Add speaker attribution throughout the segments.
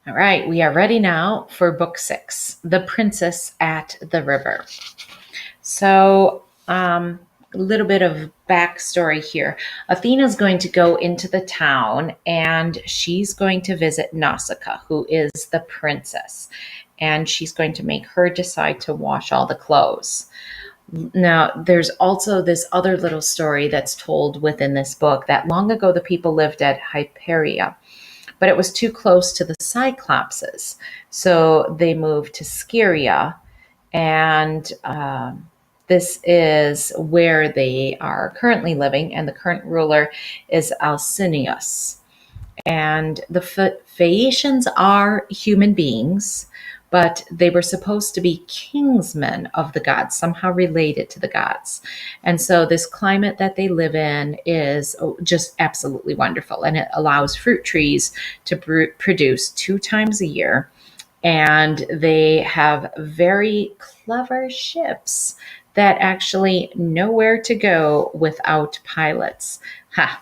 Speaker 1: All right, we are ready now for book 6, The Princess at the River. So, a little bit of backstory here. Athena's going to go into the town and she's going to visit Nausicaa, who is the princess. And she's going to make her decide to wash all the clothes. Now, there's also this other little story that's told within this book that long ago the people lived at Hyperia, but it was too close to the Cyclopses. So they moved to Scheria, and this is where they are currently living, and the current ruler is Alcinous. And the Phaeacians are human beings, but they were supposed to be kingsmen of the gods, somehow related to the gods. And so this climate that they live in is just absolutely wonderful. And it allows fruit trees to produce 2 times a year. And they have very clever ships that actually know where to go without pilots.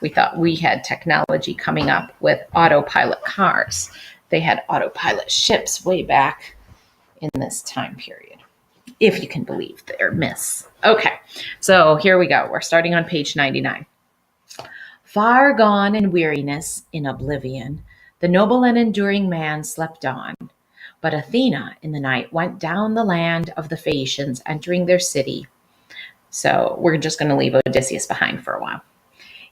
Speaker 1: We thought we had technology coming up with autopilot cars. They had autopilot ships way back in this time period, if you can believe their myths. Okay, so here we go. We're starting on page 99. Far gone in weariness, in oblivion, the noble and enduring man slept on. But Athena in the night went down the land of the Phaeacians, entering their city. So we're just going to leave Odysseus behind for a while.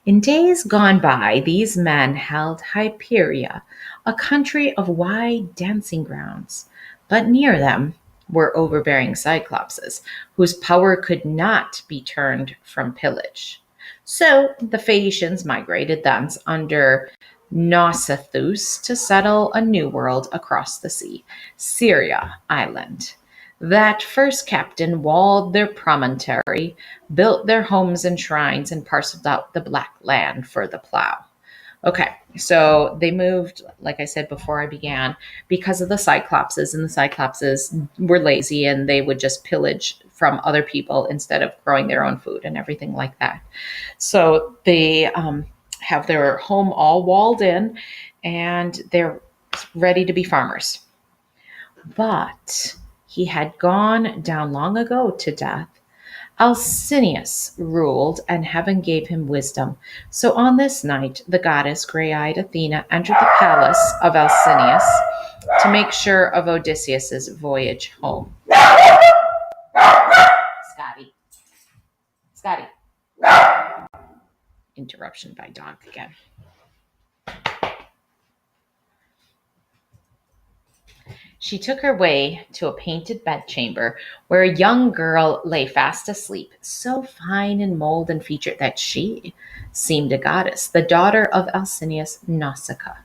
Speaker 1: In days gone by, these men held Hyperia, a country of wide dancing grounds. But near them were overbearing Cyclopses, whose power could not be turned from pillage. So the Phaeacians migrated thence under Nausithous to settle a new world across the sea, Syria Island. That first captain walled their promontory, built their homes and shrines, and parceled out the black land for the plow. Okay, so they moved, like I said before I began, because of the Cyclopses, and the Cyclopses were lazy and they would just pillage from other people instead of growing their own food and everything like that. So they have their home all walled in and they're ready to be farmers. But he had gone down long ago to death. Alcinous ruled, and heaven gave him wisdom. So on this night, the goddess, gray-eyed Athena, entered the palace of Alcinous to make sure of Odysseus's voyage home. Scotty. Interruption by dog again. She took her way to a painted bedchamber where a young girl lay fast asleep, so fine in mold and feature that she seemed a goddess, the daughter of Alcinous, Nausicaa.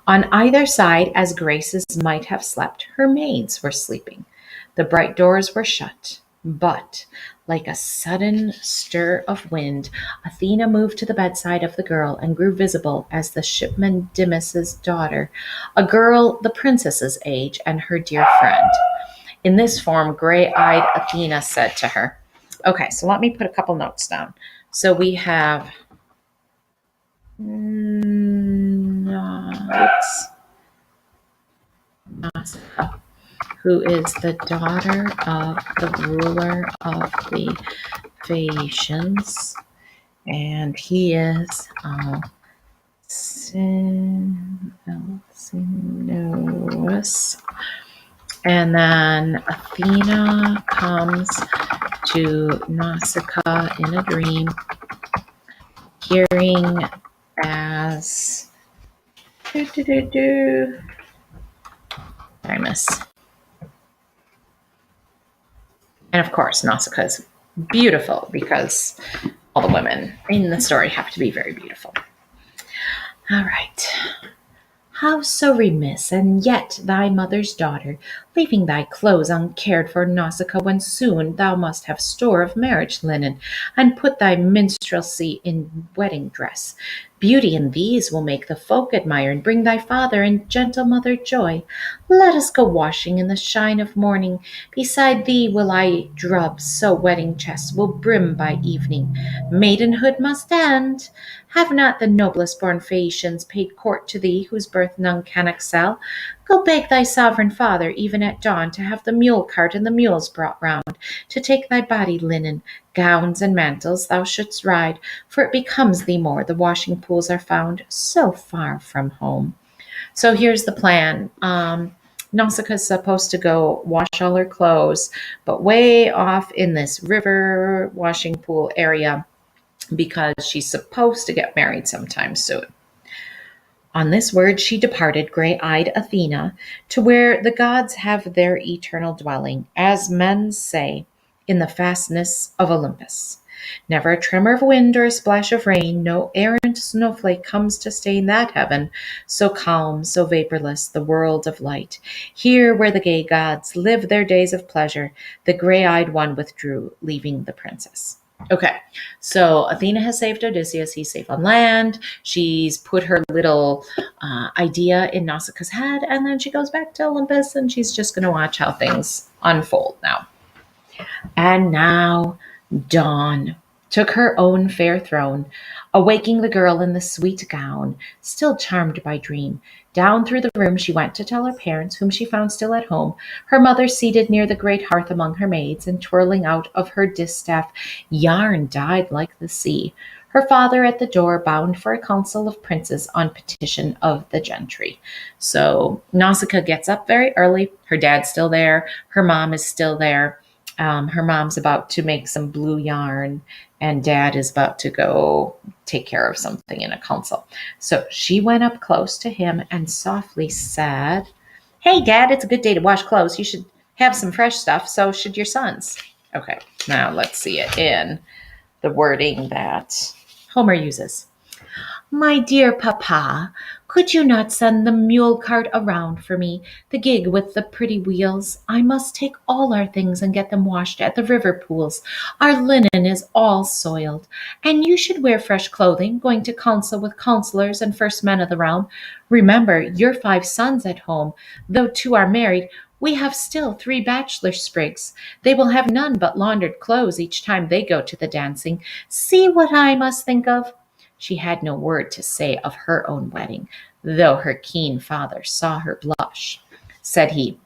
Speaker 1: On either side, as graces might have slept, her maids were sleeping. The bright doors were shut, but like a sudden stir of wind, Athena moved to the bedside of the girl and grew visible as the shipman Deimos's daughter, a girl the princess's age and her dear friend. In this form, gray-eyed Athena said to her, okay, so let me put a couple notes down. So we have Nausicaa, who is the daughter of the ruler of the Phaeacians, and he is Alcinous. And then Athena comes to Nausicaa in a dream, hearing as Thymus. And of course, Nausicaa is beautiful because all the women in the story have to be very beautiful. All right. How so remiss, and yet thy mother's daughter, leaving thy clothes uncared for, Nausicaa, when soon thou must have store of marriage linen, and put thy minstrelsy in wedding dress. Beauty in these will make the folk admire, and bring thy father and gentle mother joy. Let us go washing in the shine of morning. Beside thee will I drub, so wedding chests will brim by evening. Maidenhood must end. Have not the noblest born Phaeacians paid court to thee, whose birth none can excel? Go beg thy sovereign father, even at dawn, to have the mule cart and the mules brought round, to take thy body linen, gowns, and mantles thou shouldst ride, for it becomes thee more, the washing pools are found so far from home. So here's the plan. Nausicaa's supposed to go wash all her clothes, but way off in this river washing pool area because she's supposed to get married sometime soon. On this word she departed, gray-eyed Athena, to where the gods have their eternal dwelling, as men say, in the fastness of Olympus. Never a tremor of wind or a splash of rain, no errant snowflake comes to stain that heaven, so calm, so vaporless, the world of light. Here, where the gay gods live their days of pleasure, the gray-eyed one withdrew, leaving the princess. Okay, so Athena has saved Odysseus. He's safe on land. She's put her little idea in Nausicaa's head, and then she goes back to Olympus, and she's just going to watch how things unfold now. And now Dawn took her own fair throne, awaking the girl in the sweet gown, still charmed by dream. Down through the room she went to tell her parents, whom she found still at home, her mother seated near the great hearth among her maids, and twirling out of her distaff yarn dyed like the sea. Her father at the door, bound for a council of princes on petition of the gentry. So Nausicaa gets up very early. Her dad's still there. Her mom is still there. Her mom's about to make some blue yarn, and dad is about to go take care of something in a council. So she went up close to him and softly said, "Hey, Dad, it's a good day to wash clothes. You should have some fresh stuff. So should your sons." Okay, now let's see it in the wording that Homer uses. "My dear papa, could you not send the mule cart around for me, the gig with the pretty wheels? I must take all our things and get them washed at the river pools. Our linen is all soiled. And you should wear fresh clothing, going to council with counselors and first men of the realm. Remember, your 5 sons at home, though 2 are married, we have still 3 bachelor sprigs. They will have none but laundered clothes each time they go to the dancing. See what I must think of." She had no word to say of her own wedding, though her keen father saw her blush. Said he,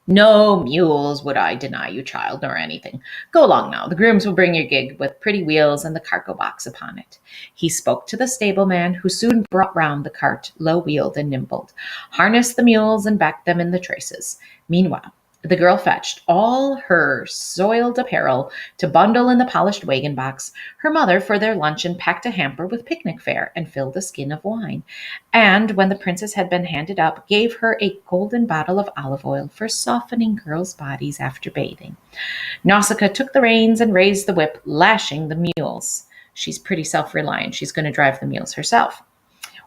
Speaker 1: "No mules would I deny you, child, nor anything. Go along now. The grooms will bring your gig with pretty wheels and the cargo box upon it." He spoke to the stableman, who soon brought round the cart, low-wheeled and nimbled, harnessed the mules, and backed them in the traces. Meanwhile, the girl fetched all her soiled apparel to bundle in the polished wagon box. Her mother, for their luncheon, packed a hamper with picnic fare and filled a skin of wine. And when the princess had been handed up, gave her a golden bottle of olive oil for softening girls' bodies after bathing. Nausicaa took the reins and raised the whip, lashing the mules. She's pretty self-reliant. She's going to drive the mules herself.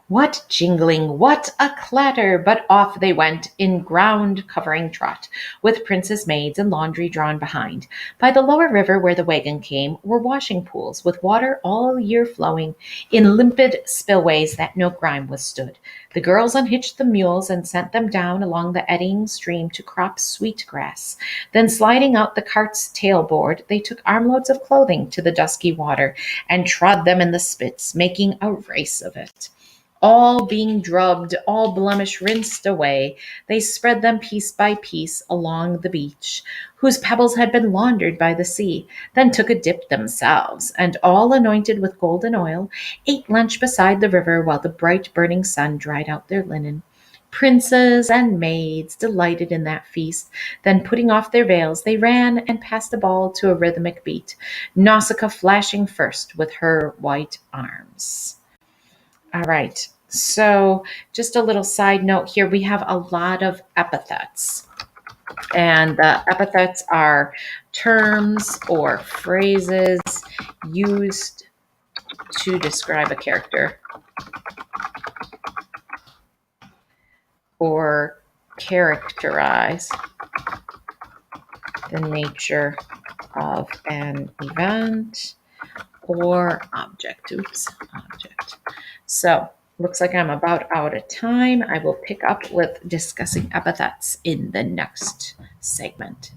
Speaker 1: What jingling, what a clatter! But off they went in ground-covering trot, with princess maids and laundry drawn behind. By the lower river where the wagon came were washing pools, with water all year flowing in limpid spillways that no grime withstood. The girls unhitched the mules and sent them down along the eddying stream to crop sweet grass. Then, sliding out the cart's tailboard, they took armloads of clothing to the dusky water and trod them in the spits, making a race of it. All being drubbed, all blemish rinsed away, they spread them piece by piece along the beach, whose pebbles had been laundered by the sea, then took a dip themselves, and all anointed with golden oil, ate lunch beside the river while the bright burning sun dried out their linen. Princes and maids delighted in that feast. Then, putting off their veils, they ran and passed the ball to a rhythmic beat, Nausicaa flashing first with her white arms. All right. So, just a little side note here, we have a lot of epithets. And the epithets are terms or phrases used to describe a character or characterize the nature of an event or object. Object. So, looks like I'm about out of time. I will pick up with discussing epithets in the next segment.